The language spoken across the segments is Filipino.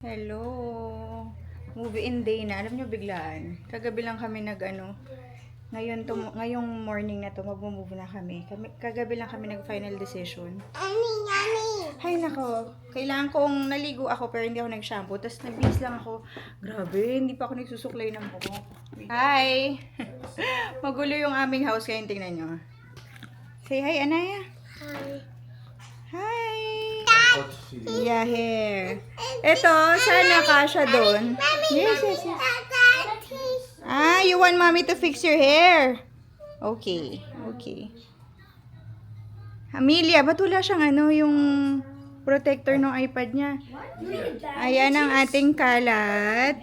Hello. Movie in day na. Alam nyo biglaan. Kagabi lang kami ngayong morning na to magmo-move na kami. Kagabi lang kami nag-final decision. Hay nako. Kailangan kong naligo ako pero hindi ako nag-shampoo. Tapos nabis lang ako. Grabe, hindi pa ako nagsusuklay ng buhok. Hi! Magulo yung aming house kaya tingnan nyo. Say hi, Anaya. Hi! Yeah, hair. Ito, sana kasha doon. Yes. Ah, you want mommy to fix your hair? Okay. Amelia, ba't wala siyang yung protector ng iPad niya? Ayan ang ating kalat.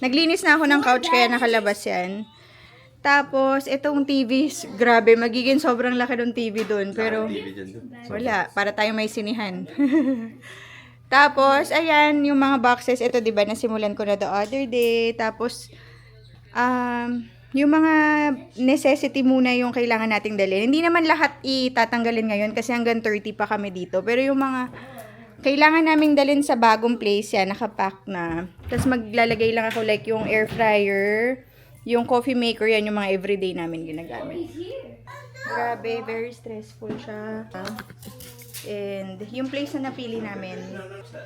Naglinis na ako ng couch kaya nakalabas yan. Tapos, itong TV, grabe, magiging sobrang laki ng TV doon. Pero, wala, para tayo may sinihan. Tapos, ayan, yung mga boxes, ito diba, nasimulan ko na the other day. Tapos, yung mga necessity muna yung kailangan nating dalhin. Hindi naman lahat itatanggalin ngayon kasi hanggang 30 pa kami dito. Pero yung mga kailangan naming dalhin sa bagong place yan, nakapack na. Tapos maglalagay lang ako like yung air fryer, yung coffee maker, yan yung mga everyday namin ginagamit. Grabe, very stressful siya. And yung place na napili namin,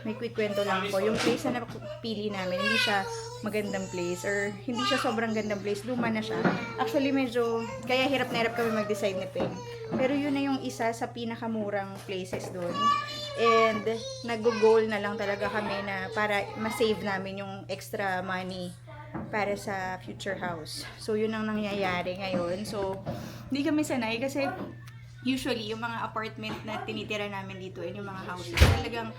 may quick kwento lang po. Yung place na napili namin, hindi siya magandang place or hindi siya sobrang gandang place. Luma na siya. Actually, medyo, kaya hirap na hirap kami mag-decide ni Peng. Pero yun na yung isa sa pinakamurang places doon. And nag-goal na lang talaga kami na para ma-save namin yung extra money para sa future house. So, yun ang nangyayari ngayon. So, hindi kami sanay kasi usually, yung mga apartment na tinitira namin dito yung mga houses, talagang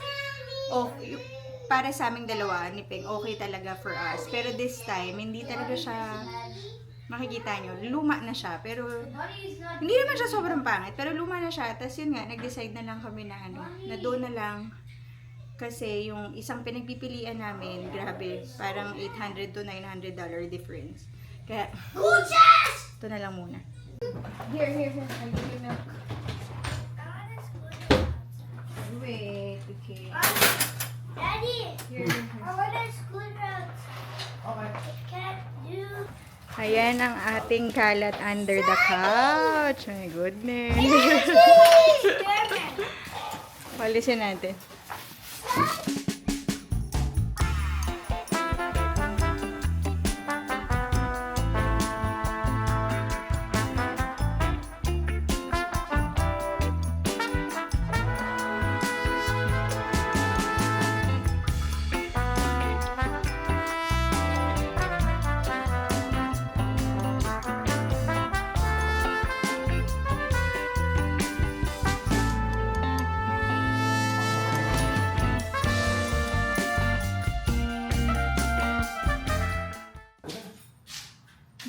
para sa aming dalawa ni Peng, okay talaga for us. Pero this time, hindi talaga siya, makikita nyo, luma na siya. Pero, hindi naman siya sobrang pangit, pero luma na siya. Tapos yun nga, nag-decide na lang kami na na doon na lang. Kasi yung isang pinagpipilian namin, grabe, parang $800 to $900 difference. Kaya, ito na lang muna. Here. I'll give you milk. Wait, okay. Daddy, Here. I want a school route. Okay. Can't do. Ayan ang ating kalat under the couch. My goodness. Palisin natin.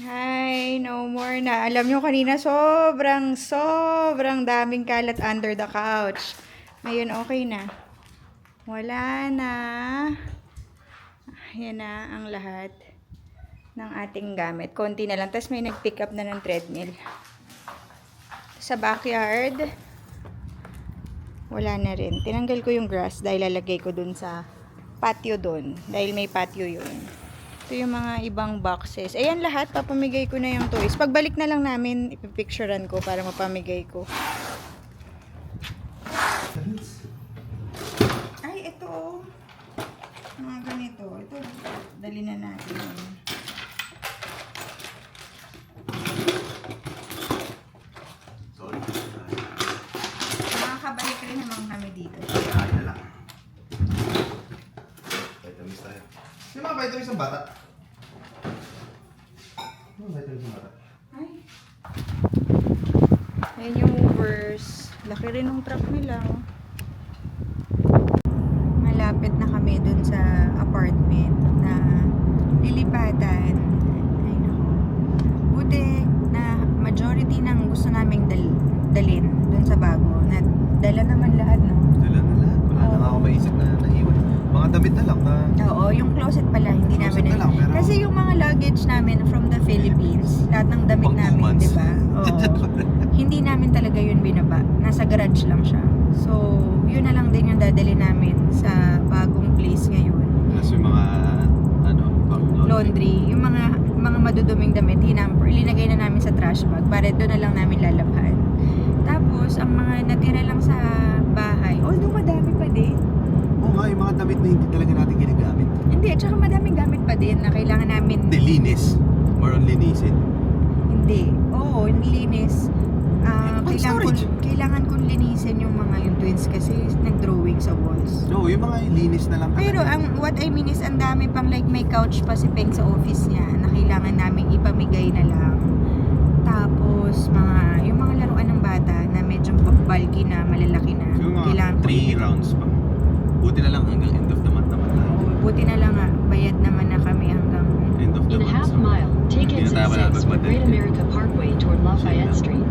Hi, no more na. Alam nyo kanina sobrang daming kalat under the couch. Ngayon okay na. Wala na. Ayan na ang lahat ng ating gamit. Konti na lang. Tapos may nag-pick up na ng treadmill. Sa backyard, wala na rin. Tinanggal ko yung grass dahil lalagay ko dun sa patio dun. Dahil may patio yun. Ito yung mga ibang boxes. Ayan lahat, papamigay ko na yung toys. Pagbalik na lang namin, ipipicturean ko para mapamigay ko. Ay, ito. Mga ganito. Ito, dali na natin. Sorry. Makakabalik rin naman kami dito. Ay na lang. Vitamins tayo. Yung mga vitamins ng bata. Yung vitamins ng bata. Ay. Ayan yung movers. Laki rin ng truck nila. Malapit na kami dun sa apartment na lilipatan. Ay naku. Buti na majority ng gusto naming dalin dun sa bago. Na dala naman lahat, no? Dala na lahat. Wala na ako maisip na naiwan. Mga damit na lang na... Oo, yung closet pala, hindi Closet namin na lang, pero- Kasi yung mga luggage namin from the Philippines, lahat ng damit Pang 2 namin, months. di ba? Oo. Hindi namin talaga yun binaba. Nasa garage lang siya. So, yun na lang din yung dadali namin sa bagong place ngayon. Plus laundry, yung mga maduduming damit, linagay na namin sa trash bag para doon na lang namin lalabhan. Tapos, ang mga natira lang sa bahay, although madami pa din. Oo nga, yung mga damit na hindi talaga natin ginagamit. Hindi, at saka madaming gamit pa din na kailangan namin. Hindi, linis. More on linisin. Hindi. Oo, linis. Storage. Kailangan kong linisin yung twins kasi nag-drawing sa walls. Oo, yung mga linis na lang talaga. Pero what I mean is ang dami pang like may couch pa si Peng sa office niya na kailangan naming ipamigay na lang. Tapos yung mga laruan ng bata na medyo bulky na, malalaki na. Yung mga Kailangan ko 3 rounds pa. Buti na lang hanggang end of the month naman tayo. Buti na lang bayad naman na kami hanggang End of the In a month. half mile, take Hindi na exit tayo 6 for Great America Parkway toward Lafayette Street.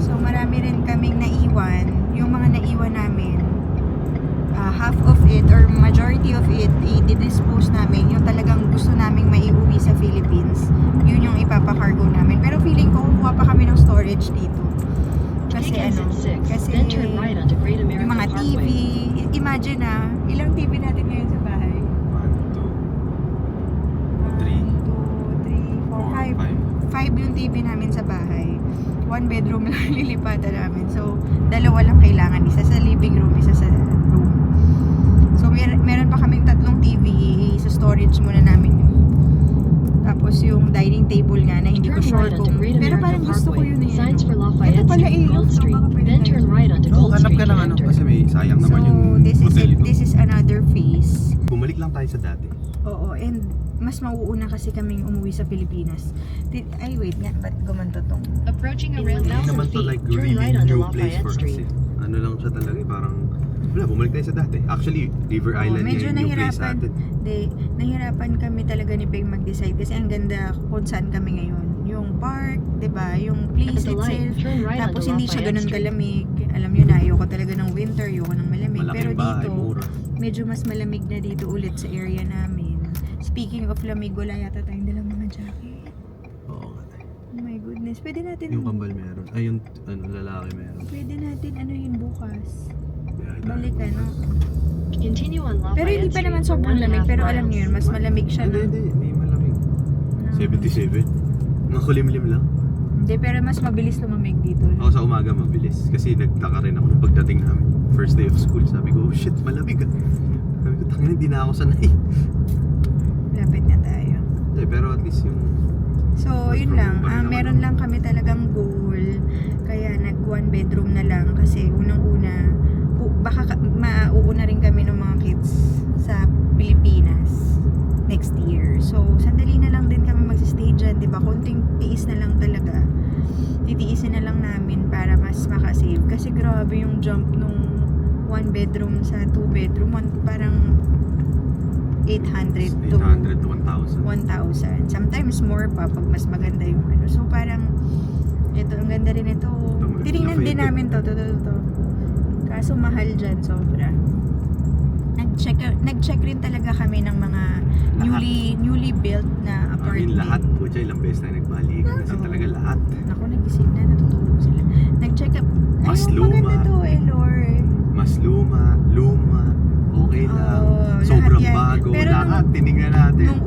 So marami rin kaming naiwan. Yung mga naiwan namin, half of it or majority of it, i-dispose namin. Yung talagang gusto naming maiuwi sa Philippines. Yun yung ipapakargo namin. Pero feeling ko, kukuha pa kami ng storage dito. Kasi Take exit 6, kasi then turn right onto Great yung America mga TV, Parkway. imagine ilang TV natin ngayon sa bahay? 1, 2, 3, 1, 2, 3, 4, 5. 5 yung TV namin sa bahay. 1 bedroom lang lilipatan namin. So, dalawa lang kailangan. Isa sa living room, isa sa room. So, meron pa kaming 3 TV. Sa storage muna namin yun. Tapos yung dining table nga na hindi ko Turn sure right onto kung... Great Pero America parang gusto ko Parkway. yun eh. Signs for Ito Lafayette pala Street, eh. Gold Street, then turn right onto Oo, Gold hanap Street ka to ng ano enter. kasi may sayang naman yung So, this is hotel it. ito. This is another phase. Bumalik lang tayo sa dati. Oo, and mas mauuna kasi kaming umuwi sa Pilipinas. Ay, wait nga. Ba't gumanto tong? Approaching Hindi around naman 1,000 to like feet, turn really right onto new place Lafayette for us Street. eh. Ano lang siya talaga parang wala, bumalik tayo sa dati. Actually, River Island medyo yung new place nahirapan. natin. Nahirapan kami talaga ni Peng mag-decide kasi ang ganda kung saan kami ngayon. Yung park, 'di ba? Yung At place the light, itself. turn right Tapos onto hindi siya Lafayette ganun Street. kalamig. Alam niyo na, ayoko talaga ng winter, ayoko ng malamig. Pero Malaking bahay, dito, mura. medyo mas malamig na dito ulit sa area namin. Speaking of lamig, wala yata tayong dalang mga jacket. Oo nga. Oh my goodness. Pwede natin Yung kambal meron. Ay, yung lalaki meron. Pwede natin anuhin bukas. Kaya Balik ano. Continue on Pero Lafayette hindi pa Street naman for sobrang 1.5 lamig. Pero alam miles. niyo yun, mas malamig siya. Hindi, no? hindi. May malamig. Na- 77. Nakulimlim lang. Hindi, pero mas mabilis lumamig dito. Ako sa umaga mabilis. Kasi nagtaka rin ako nung pagdating namin. First day of school. Sabi ko, oh shit, malamig ah. Sabi ko, tangin, hindi na ako sanay. Lapit na tayo. Hindi, pero at least yung... So, yun lang. Parang naman, Meron lang kami talagang goal. Kaya nag 1 bedroom na lang. Kasi unang-una, baka mauuna rin kami ng mga kids sa Pilipinas next year. So, sandali na lang din kami mag-stay dyan. Diba? Konting tiis na lang talaga. Titiisin na lang namin para mas makasave. Kasi grabe yung jump nung 1 bedroom sa 2 bedroom. Parang 800 to 800 to 1,000. 1,000. Sometimes more pa pag mas maganda yung ano. So parang ito, ang ganda rin ito. Tinignan din namin to. Kaso mahal dyan, sobra. Nag-check rin talaga kami ng mga newly built na I mean, apartment. lahat po dyan, ilang beses na nagbalikan. Kasi Oo. talaga lahat. Naku, nagising na, natutulog sila. Nag-check up. Mas Ay, luma. maganda to, Lord. Mas luma, okay lang. Oo, Sobrang lahat yan. bago, Pero lahat. Tinignan natin. Yung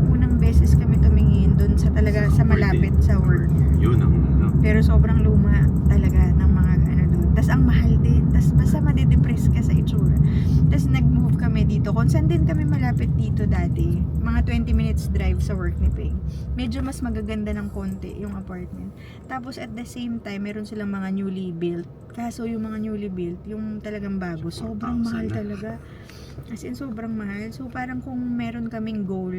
unang beses kami tumingin doon sa talaga sa malapit sa work. Yun ang ano. Pero sobrang luma talaga ng mga ano doon. Tapos ang mahal din. Tapos basta madidepress ka sa itsura. Tapos nag-move kami dito. Kung saan din kami malapit dito dati. Mga 20 minutes drive sa work ni Peng. Medyo mas magaganda ng konti yung apartment. Tapos at the same time, meron silang mga newly built. Kaso yung mga newly built, yung talagang bago, sobrang mahal talaga. As in, sobrang mahal. So parang kung meron kaming goal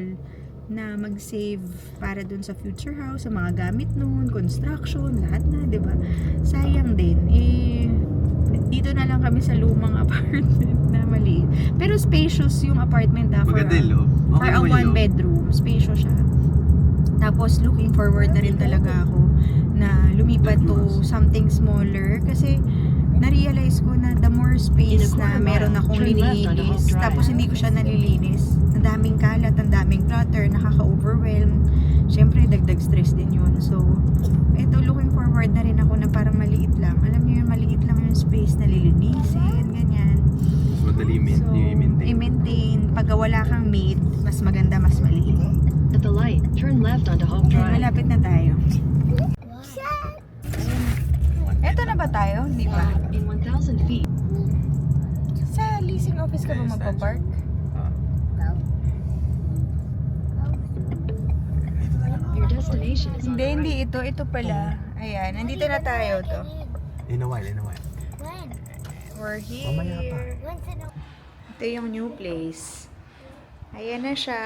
na mag-save para dun sa future house, sa mga gamit nun, construction, lahat na, 'di ba? Sayang din. Dito na lang kami sa lumang apartment na maliit. Pero spacious yung apartment for Maganda yung loob. for a naman yung one loob. bedroom. Spacious siya. Tapos looking forward na rin talaga ako na lumipat to something smaller kasi na-realize ko na the more space na meron akong linilinis, tapos hindi ko siya nalilinis. Ang daming kalat, ang daming clutter, nakaka-overwhelm. Siyempre, dagdag stress din yun. So, ito, looking forward na rin ako na parang maliit lang. Alam niyo yun, maliit lang yung space na lilinisin, ganyan. Mas madali So, i-maintain. i-maintain. Pag wala kang maid, mas maganda, mas maliit. At the light, turn left onto Hope Okay, Drive. malapit na tayo. Eto na ba tayo? Di ba? In 1,000 feet, Sa leasing office ka ba magpa-park? Ah. Dito na lang ako. your destination is on the Hindi right. ito. Ito pala. Ayan, nandito na tayo to. In a while. When? We're Mamaya pa. here. When's it Ito yung new place. Ayan na siya.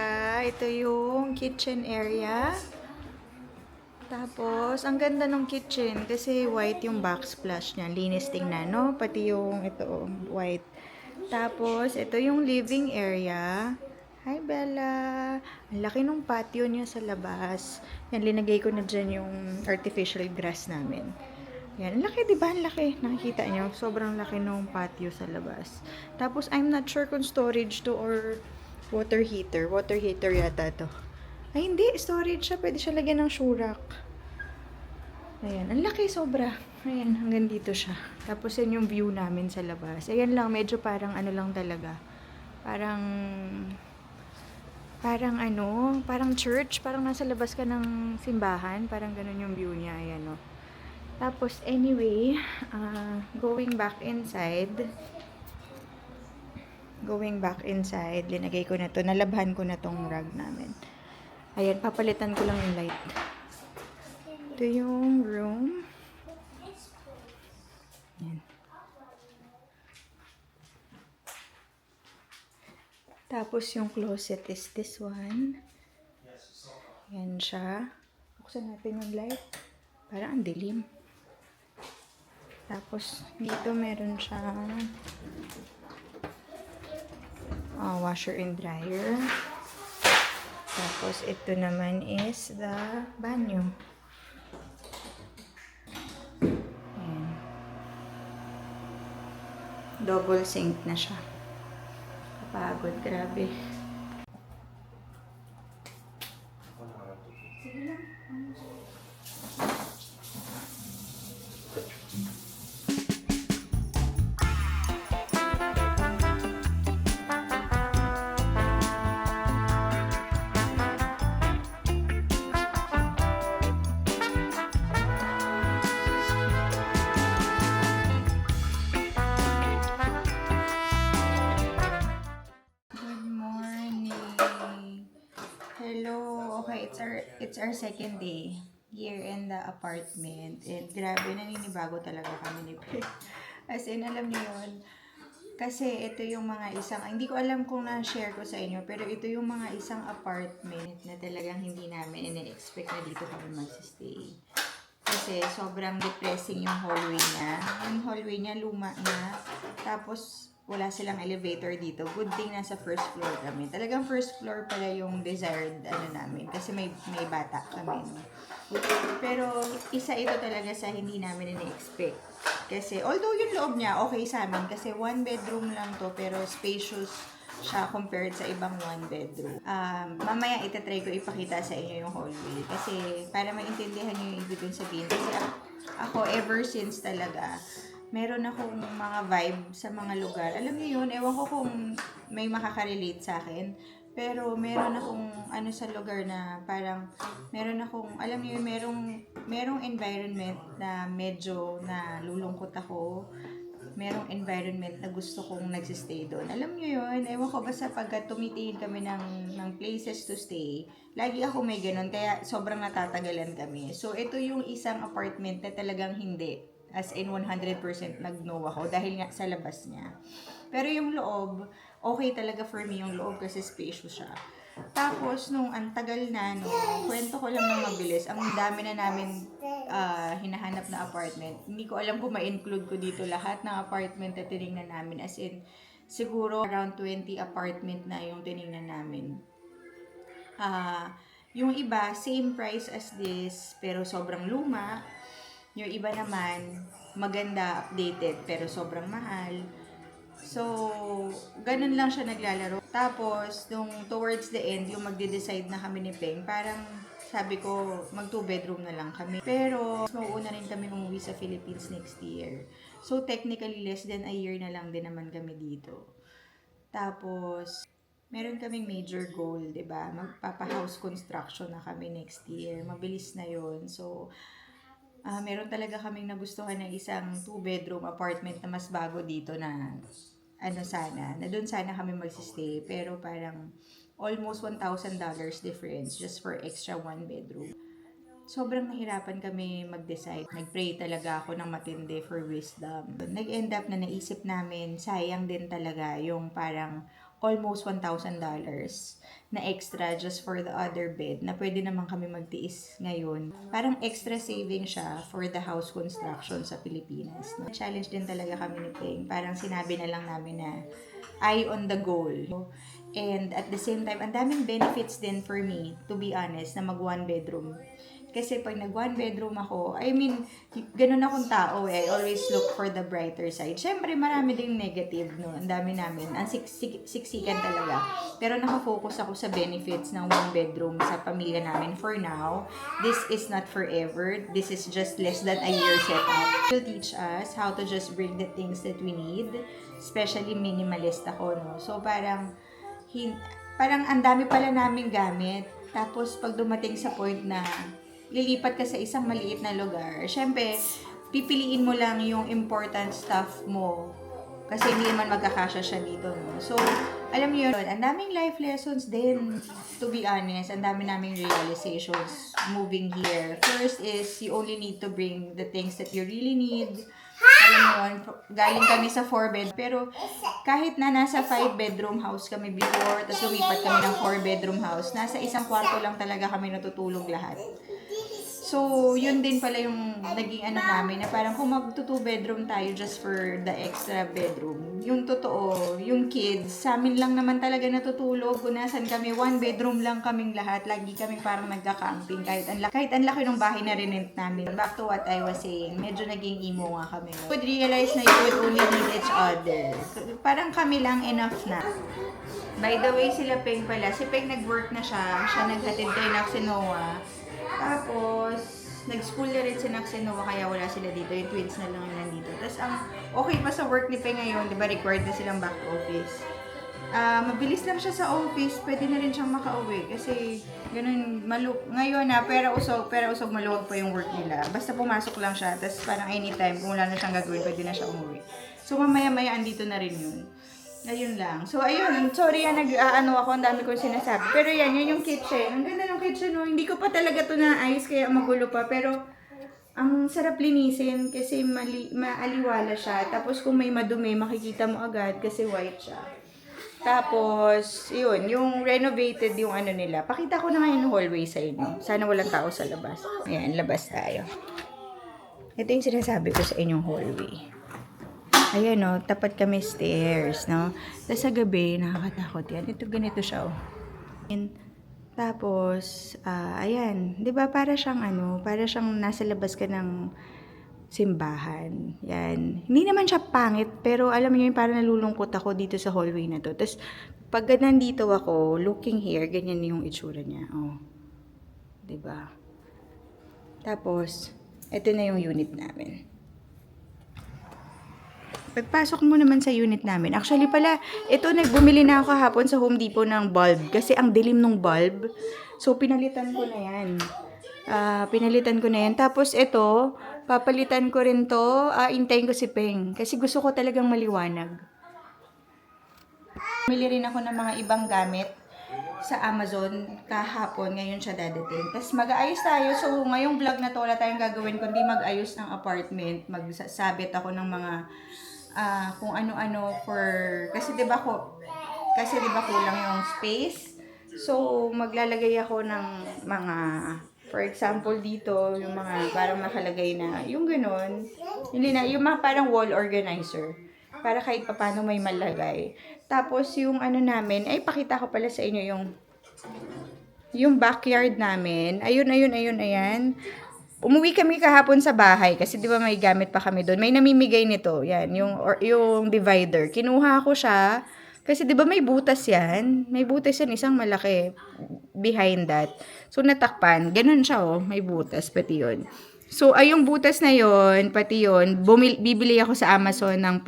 Ito yung kitchen area. Tapos, ang ganda ng kitchen kasi white yung backsplash niya. Linis tingnan, no? Pati yung ito, white. Tapos, ito yung living area. Hi, Bella! Ang laki ng patio niya sa labas. Yan, linagay ko na dyan yung artificial grass namin. Yan, ang laki, di ba? Ang laki. Nakikita niyo, sobrang laki ng patio sa labas. Tapos, I'm not sure kung storage to or water heater. Water heater yata to. Ay, hindi. Storage siya. Pwede siya lagyan ng shurak. Ayan. Ang laki, sobra. Ayan, hanggang dito siya. Tapos, yan yung view namin sa labas. Ayan lang, medyo parang ano lang talaga. Parang church. Parang nasa labas ka ng simbahan. Parang ganun yung view niya. Ayan, no. Tapos, anyway, going back inside, linagay ko na to, nalabhan ko na tong rug namin. Ayan, papalitan ko lang yung light. Ito yung room. Ayan. Tapos yung closet is this one. Ayan siya. Buksan natin yung light. Parang ang dilim. Tapos dito meron siyang washer and dryer. Tapos, ito naman is the banyo. Ayan. Double sink na siya. Kapagod, grabe. Sige lang. Good morning. Hello. Okay, it's our second day here in the apartment. And grabe, naninibago talaga kami ni Pe. As in, alam niyo yun. Kasi ito yung mga hindi ko alam kung na-share ko sa inyo, pero ito yung mga isang apartment na talagang hindi namin ina-expect na dito kami mag-stay. Kasi sobrang depressing yung hallway niya. Yung hallway niya luma na. Tapos, wala silang elevator dito. Good thing nasa first floor kami. Talagang first floor pala yung desired namin. Kasi may bata kami. No? Pero isa ito talaga sa hindi namin ina-expect. Kasi although yung loob niya okay sa amin. Kasi one bedroom lang to. Pero spacious siya compared sa ibang one bedroom. Mamaya itatry ko ipakita sa inyo yung hallway. Kasi para maintindihan nyo yung ibig kong sabihin. Kasi ako ever since talaga, meron akong mga vibe sa mga lugar. Alam niyo yun, ewan ko kung may makaka-relate sa akin. Pero meron akong sa lugar na parang meron akong, alam niyo yun, merong environment na medyo nalulungkot ako. Merong environment na gusto kong nagsistay doon. Alam niyo yun, ewan ko basta pagka tumitingin kami ng places to stay, lagi ako may ganun, kaya sobrang natatagalan kami. So, ito yung isang apartment na talagang hindi. As in 100% nag-no ako dahil nga sa labas niya. Pero yung loob, okay talaga for me yung loob kasi spacious siya. Tapos, nung ang tagal na, kwento ko lang ng mabilis, ang dami na namin hinahanap na apartment. Hindi ko alam kung ma-include ko dito lahat ng apartment na tinignan namin. As in, siguro around 20 apartment na yung tinignan namin. Yung iba, same price as this, pero sobrang luma. Yung iba naman, maganda, updated, pero sobrang mahal. So, ganun lang siya naglalaro. Tapos, nung towards the end, yung magde-decide na kami ni Peng, parang sabi ko, mag 2 bedroom na lang kami. Pero, mauuna rin kami umuwi sa Philippines next year. So, technically, less than a year na lang din naman kami dito. Tapos, meron kaming major goal, 'di ba? Magpapa-house construction na kami next year. Mabilis na 'yon. So, meron talaga kaming nagustuhan na isang 2-bedroom apartment na mas bago dito na na doon sana kami magsistay. Pero parang almost $1,000 difference just for extra 1 bedroom. Sobrang nahirapan kami mag-decide. Nag-pray talaga ako ng matindi for wisdom. Nag-end up na naisip namin, sayang din talaga yung parang almost $1,000 na extra just for the other bed na pwede naman kami magtiis ngayon. Parang extra saving siya for the house construction sa Pilipinas. Challenge din talaga kami ni Peng. Parang sinabi na lang namin na eye on the goal. And at the same time, ang daming benefits din for me, to be honest, na mag 1 bedroom. Kasi pag nag 1 bedroom ako, I mean, ganun akong tao eh. I always look for the brighter side. Siyempre, marami ding negative, no? Ang dami namin. Ang siksikan talaga. Pero nakafocus ako sa benefits ng 1 bedroom sa pamilya namin for now. This is not forever. This is just less than a year setup. It will teach us how to just bring the things that we need. Especially minimalist ako, no? So, parang ang dami pala naming gamit. Tapos, pag dumating sa point na lilipat ka sa isang maliit na lugar, syempre, pipiliin mo lang yung important stuff mo. Kasi hindi naman magkakasya siya dito, no? So, alam niyo yun, ang daming life lessons din, to be honest. Ang dami naming realizations moving here. First is, you only need to bring the things that you really need. Alam mo yun, galing kami sa 4-bed. Pero, kahit na nasa 5-bedroom house kami before, tapos lumipat kami ng 4-bedroom house, nasa isang kwarto lang talaga kami natutulog lahat. So, yun din pala yung naging namin, na parang kung mag-2-bedroom tayo just for the extra bedroom. Yung totoo, yung kids, sa amin lang naman talaga natutulog. Kung nasan kami, 1 bedroom lang kaming lahat. Lagi kami parang nagka-camping. Kahit ang laki ng bahay na rinent namin. Back to what I was saying, medyo naging emo nga kami. You would realize na you would only need each other. Parang kami lang enough na. By the way, sila Peng pala. Si Peng nag-work na siya. Siya naghatid kay Noah. Tapos, nag-school na rin si Noah, kaya wala sila dito. Yung twins na lang yung nandito. Tapos, ang okay pa sa work ni Peng ngayon, di ba, required na silang back to office. Mabilis lang siya sa office, pwede na rin siyang makauwi. Kasi, ganun, ngayon na, pera usog, maluwag pa yung work nila. Basta pumasok lang siya, tapos parang anytime, kung wala na siyang gagawin, pwede na siya umuwi. So, mamaya-maya, andito na rin yun. Ayun lang. So, ayun. Sorry yan, ako. Ang dami kong sinasabi. Pero yan yung kitchen. Ang ganda ng kitchen, no? Hindi ko pa talaga to naayos, kaya magulo pa. Pero, ang sarap linisin kasi maaliwala siya. Tapos, kung may madumi, makikita mo agad kasi white siya. Tapos, yun. Yung renovated yung nila. Pakita ko na nga yung hallway sa inyo. Sana walang tao sa labas. Ayan, labas tayo. Ito yung sinasabi ko sa inyong hallway. Ayan, no, tapat kami stairs, no. Tapos sa gabi, nakakatakot yan. Ito, ganito siya, oh. And, tapos, ayan, di ba, para siyang nasa labas ka ng simbahan. Yan. Hindi naman siya pangit, pero alam niyo yun, parang nalulungkot ako dito sa hallway na to. Tapos, pag nandito ako, looking here, ganyan yung itsura niya, oh. Di ba? Tapos, ito na yung unit namin. Pagpasok mo naman sa unit namin. Actually pala, bumili na ako kahapon sa Home Depot ng bulb. Kasi ang dilim ng bulb. So, pinalitan ko na yan. Tapos ito, papalitan ko rin to. Intayin ko si Peng. Kasi gusto ko talagang maliwanag. Bumili rin ako ng mga ibang gamit sa Amazon kahapon. Ngayon siya dadating. Tapos mag-aayos tayo. So, ngayong vlog na to, wala tayong gagawin kundi mag-ayos ng apartment. Magsasabit ako ng mga kung ano-ano kasi 'di ba kulang yung space. So maglalagay ako ng mga, for example dito, yung mga parang nakalagay na yung ganoon. Hindi na yung mga parang wall organizer para kahit papaano may malagay. Tapos yung namin, ay pakita ko pala sa inyo yung backyard namin. Ayan. Umuwi kami kahapon sa bahay kasi 'di ba may gamit pa kami doon. May namimigay nito. Yan, yung divider. Kinuha ko siya kasi 'di ba may butas 'yan. May butas 'yan, isang malaki behind that. So natakpan. Ganun siya, oh, may butas pati 'yon. So yung butas na 'yon, pati 'yon, bibili ako sa Amazon ng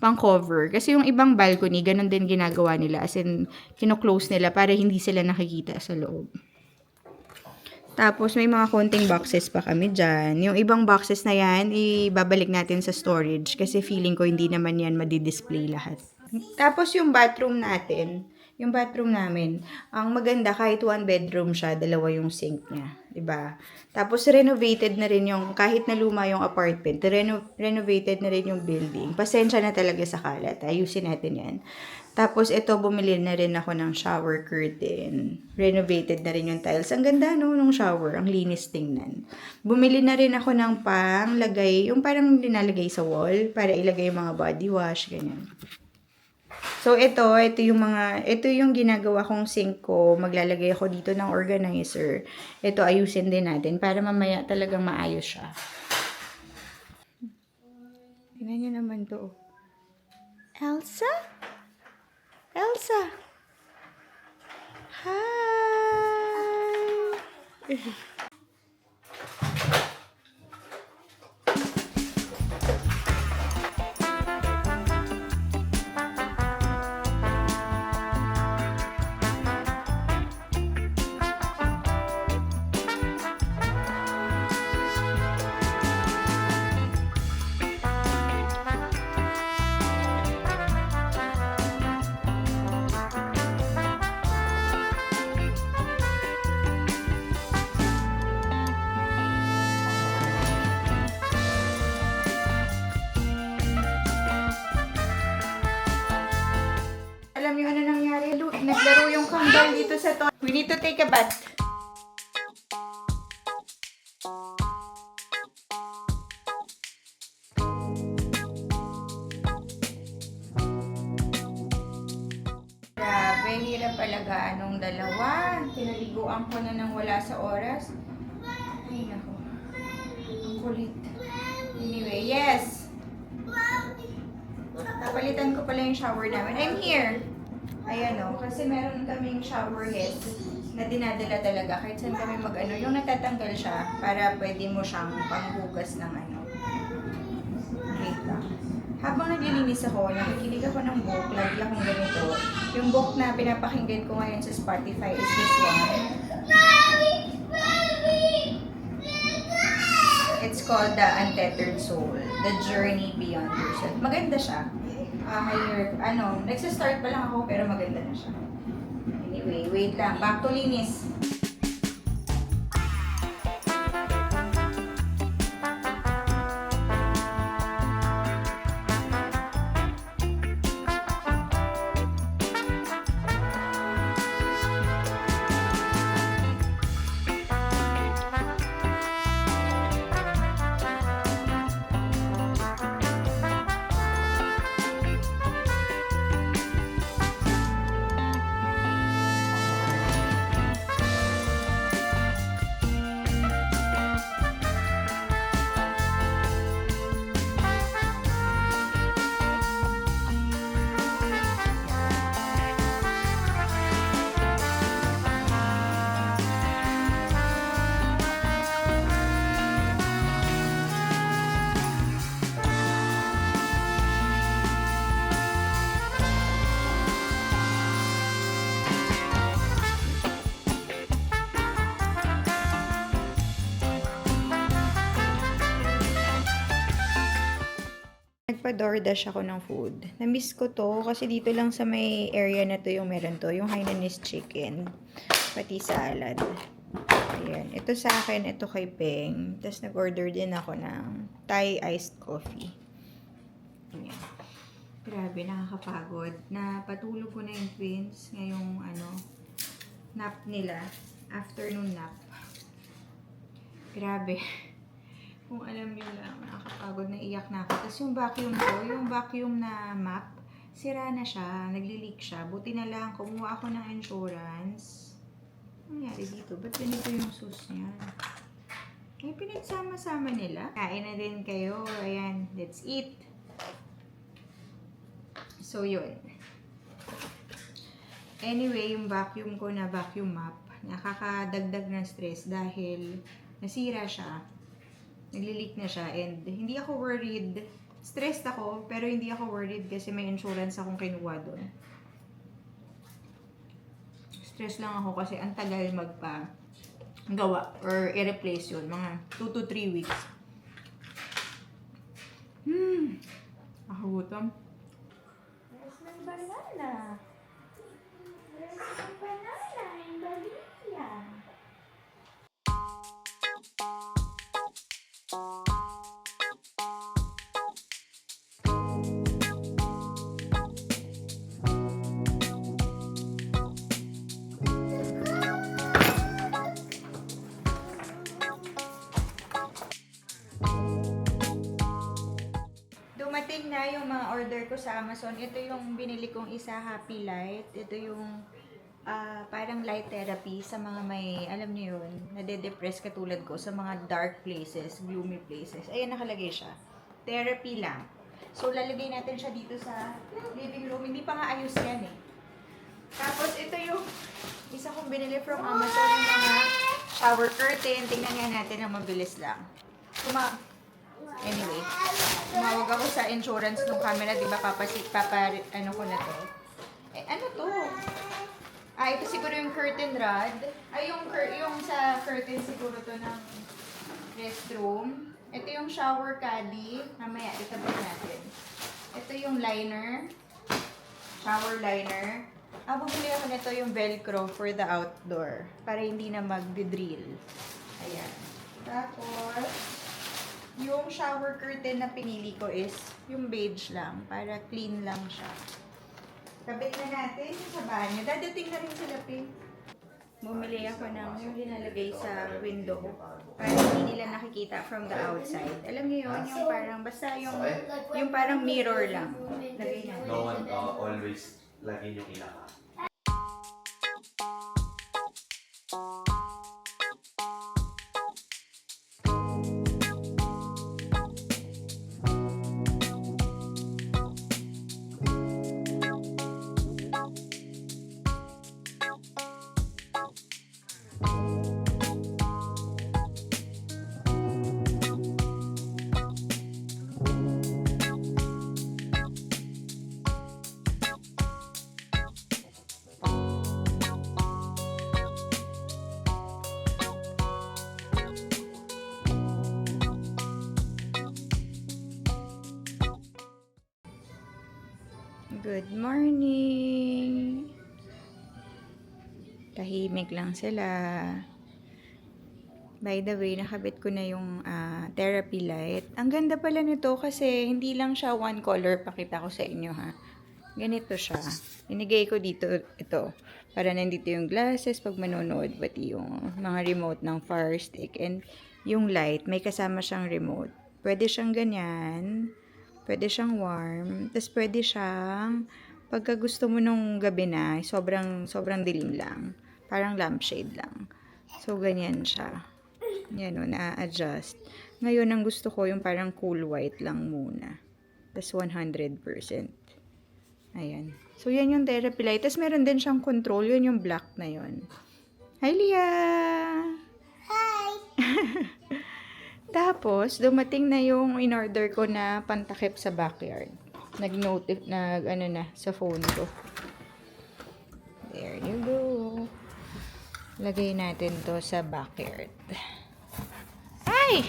pang cover. Kasi yung ibang balcony, ganun din ginagawa nila. As in, kino-close nila para hindi sila nakikita sa loob. Tapos, may mga konting boxes pa kami dyan. Yung ibang boxes na yan, ibabalik natin sa storage. Kasi feeling ko hindi naman yan madi-display lahat. Tapos, yung bathroom natin, yung bathroom namin, ang maganda kahit one bedroom siya, dalawa yung sink niya. 'Di ba? Tapos, renovated na rin yung, kahit na luma yung apartment, renovated na rin yung building. Pasensya na talaga sa kalat. Ayusin natin yan. Tapos, ito, bumili na rin ako ng shower curtain. Renovated na rin yung tiles. Ang ganda, no, nung shower. Ang linis tingnan. Bumili na rin ako ng panglagay, yung parang linalagay sa wall, para ilagay yung mga body wash, ganyan. So, ito yung ginagawa kong sink ko. Maglalagay ako dito ng organizer. Ito, ayusin din natin para mamaya talagang maayos siya. Tingnan niyo naman to. Elsa? Elsa? Hi! Alam niyo ano nangyari? Naglaro yung kambal dito sa to. We need to take a bath. Grabe, hirap alagaan nung dalawa. Pinaliguan ko na nang wala sa oras. Ay, nako. Ang kulit. Anyway, yes. Napalitan ko pala yung shower namin. I'm here. Ayan o. Kasi meron kaming shower head na dinadala talaga. Kahit saan kami mag-ano. Yung natatanggal siya para pwede mo siyang panghugas ng ano. Wait lang. Habang naglilinis ako, nakikinig ako ng book. Lagi akong ganito. Yung book na pinapakinggan ko ngayon sa Spotify is this one. It's called The Untethered Soul. The Journey Beyond Yourself. Maganda siya. Nagsistart pa lang ako pero maganda na siya. Anyway, wait lang. Back to linis. Nagpa-DoorDash ako ng food. Na-miss ko to kasi dito lang sa may area na to yung meron to. Yung Hainanese chicken. Pati salad. Ayan. Ito sa akin, ito kay Peng. Tapos nag-order din ako ng Thai iced coffee. Ayan. Grabe, nakakapagod. Napatulog ko na yung twins ngayong nap nila. Afternoon nap. Grabe. Kung alam nyo lang, nakakapagod, naiyak na ako. Tapos yung vacuum ko, yung vacuum na map, sira na siya, nagli-leak siya. Buti na lang, kumuha ako ng insurance. Ano nangyari dito? Ba't ganito yung sus niya? Ay, pinagsama-sama nila. Kain na din kayo. Ayan, let's eat. So, yun. Anyway, yung vacuum ko na vacuum map, nakakadagdag ng stress dahil nasira siya. Nagli-leak na siya and hindi ako worried Stressed ako, pero hindi ako worried kasi may insurance akong kinuha doon. Stress lang ako kasi ang tagal gawa or i-replace yun. Mga 2 to 3 weeks. Nakagutom. Where's my banana? Where's my banana and Bolivia? Dumating na yung mga order ko sa Amazon. Ito yung binili kong isa, Happy Light. Ito yung parang light therapy sa mga may, alam niyo yun, nade-depress katulad ko sa mga dark places, gloomy places. Ayan, nakalagay siya. Therapy lang. So, lalagay natin siya dito sa living room. Hindi pa nga ayos yan eh. Tapos, ito yung isa kong binili from Amazon, yung mga shower curtain. Tingnan nga natin na mabilis lang. Anyway, tumawag ako sa insurance ng camera, di ba? Ano ko na to? Eh, ano to? Ito siguro yung curtain rod. Yung sa curtain siguro to ng restroom. Ito yung shower caddy. Mamaya, itabi natin. Ito yung liner. Shower liner. Bumili ako nito yung velcro for the outdoor. Para hindi na mag-drill. Ayan. Tapos, yung shower curtain na pinili ko is yung beige lang. Para clean lang siya. Kabit na natin sa banyo. Dadating na rin sila, Pink. Bumili ako ng yung linalagay sa window. Para hindi nila nakikita from the outside. Alam niyo yun? Yung parang, basta yung parang mirror lang. Lagay natin. No one always lagi yung kinaka. Good morning! Tahimik lang sila. By the way, nakabit ko na yung therapy light. Ang ganda pala nito kasi hindi lang siya one color. Pakita ko sa inyo ha. Ganito siya. Inigay ko dito ito. Para nandito yung glasses pag manonood. Pati yung mga remote ng Fire Stick. And yung light, may kasama siyang remote. Pwede siyang ganyan. Pwede siyang warm. Tapos pwede siyang, pagka gusto mo nung gabi na, sobrang dilim lang. Parang lampshade lang. So, ganyan siya. Yan o, na-adjust. Ngayon, ang gusto ko yung parang cool white lang muna. Tapos 100%. Ayan. So, yan yung therapy light. Tapos meron din siyang control. Yun yung black na yun. Hi, Leah! Hi! Tapos, dumating na yung in-order ko na pantakip sa backyard. Sa phone ko. There you go. Lagay natin to sa backyard. Ay!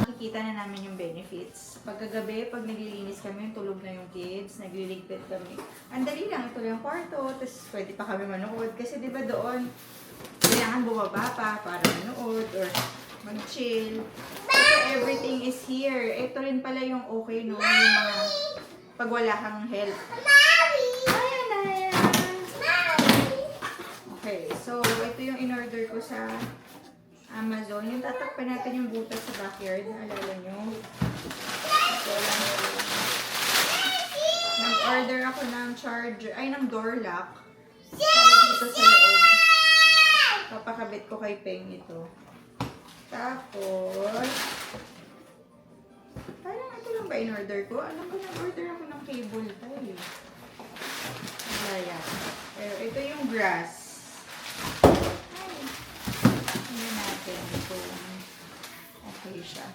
Makikita na namin yung benefits. Pagkagabi, pag naglilinis kami, tulog na yung kids, nagliligpit kami. Ang dali lang, ito yung kwarto, tapos pwede pa kami manood. Kasi diba doon, kailangan bumaba pa para manood or mag-chill. So, everything is here. Ito rin pala yung okay, no? Yung mga pag wala kang help. Okay, so ito yung in-order ko sa Amazon. Yung tatakpan natin yung butas sa backyard. Naalala nyo? So, nag-order ako ng charger, ng door lock. Para dito sa loob. Papakabit ko kay Peng ito. Tapos, parang ito lang ba in-order ko? Alam ko, nag-order ako ng cable tie. Wala yan. Pero ito yung grass. Ay. Tingnan natin kung okay siya.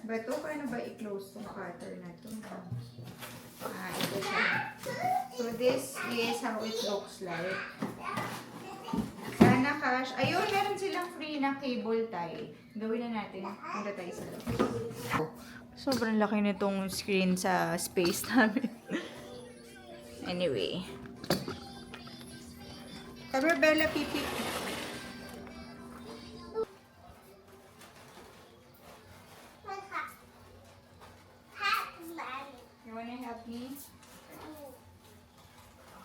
Ba ito, paano ba i-close tong cutter na ito? Ito siya. So, this is how it looks like. Sana cash. Ayun, meron silang free na cable tie. Gawin na natin. Punta tayo sa loob. Sobrang laki nitong screen sa space namin. Anyway. Cover Bella, pipi. You wanna help me?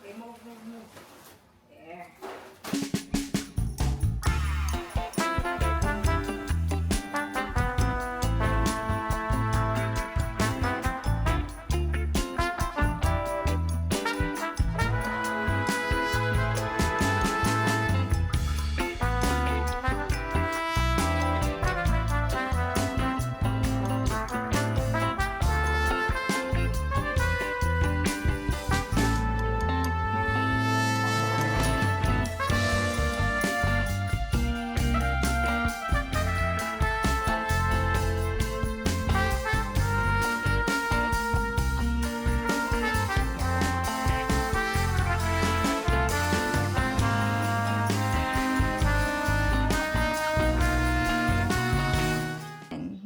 Okay, move. There.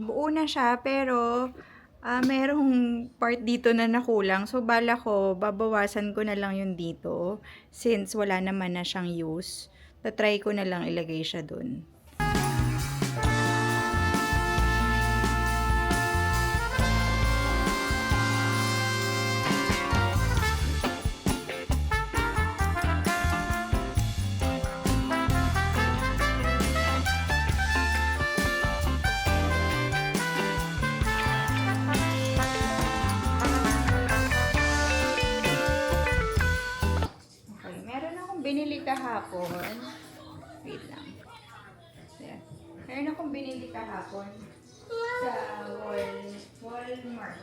Buo na siya, pero merong part dito na nakulang. So, bala ko, babawasan ko na lang yun dito. Since wala naman na siyang use. Tatry ko na lang ilagay siya dun. Okay, meron akong binili kahapon. Wait lang. Ayan. Meron akong binili kahapon sa Walmart.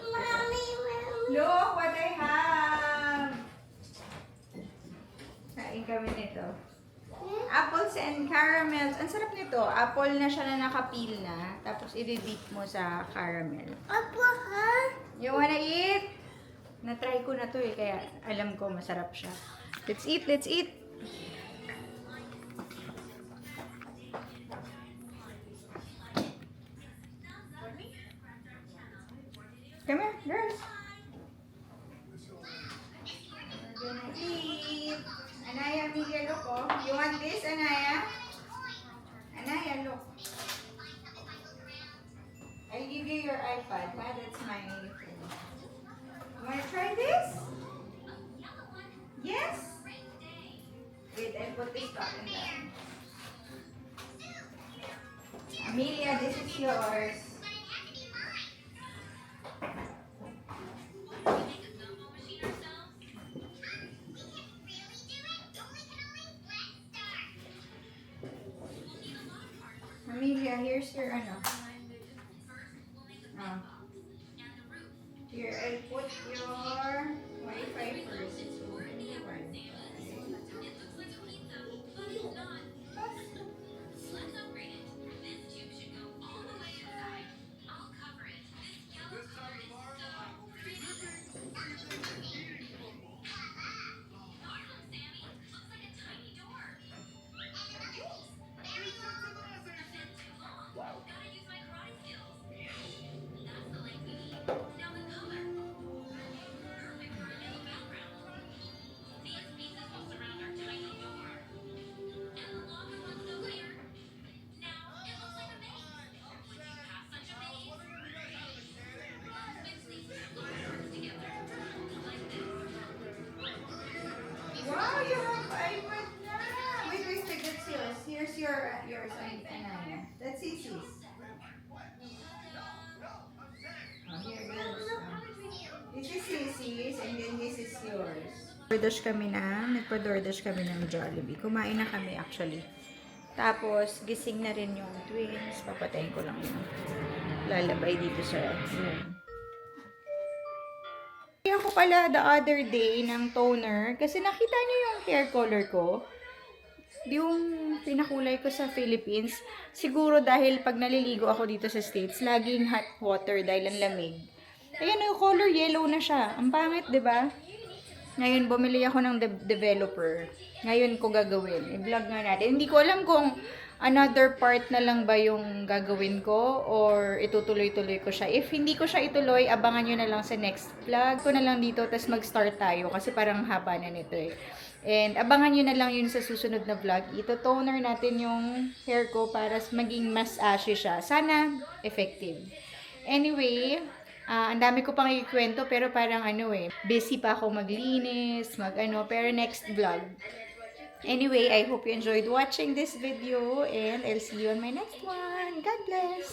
Look what I have! Kain kami nito. Apples and caramels. Ang sarap nito. Apple na siya na nakapeel na. Tapos i-dip mo sa caramel. You wanna eat? Na-try ko na to eh. Kaya alam ko masarap siya. Let's eat, let's eat. Come here, girls. We're gonna eat. Anaya, Miguel, look, oh. You want this, Anaya? Anaya, look. I'll give you your iPad. That's my phone. You wanna try this? Yes? Wait, I'll put this button down. Amelia, this is yours. Amelia, here's your ano. Here, I'll put your Wi-Fi first. Wow, you have iPad na! Wait, that's yours. Here's yours, Anaya. That's Sisi's. Oh, here goes. This is Sisi's, and then this is yours. Nagpa-DoorDash kami ng Jollibee. Kumain na kami actually. Tapos, gising na rin yung twins. Papatayin ko lang yung lalabay dito sa room. Ako pala the other day ng toner kasi nakita niyo yung hair color ko. yung pinakulay ko sa Philippines, siguro dahil pag naliligo ako dito sa States, laging hot water dahil ang lamig. Ayan, yung color yellow na siya. Ang pangit, di ba? Ngayon, bumili ako ng developer. Ngayon ko gagawin. I-vlog nga natin. Hindi ko alam kung another part na lang ba yung gagawin ko or itutuloy-tuloy ko siya. If hindi ko siya ituloy, abangan nyo na lang sa next vlog ko na lang dito, tapos mag-start tayo kasi parang haba na nito eh. And abangan nyo na lang yun sa susunod na vlog. Ito-toner natin yung hair ko para maging mas ashy siya. Sana effective. Anyway, ang dami ko pang ikwento pero parang busy pa ako maglinis, pero next vlog. Anyway, I hope you enjoyed watching this video and I'll see you on my next one. God bless!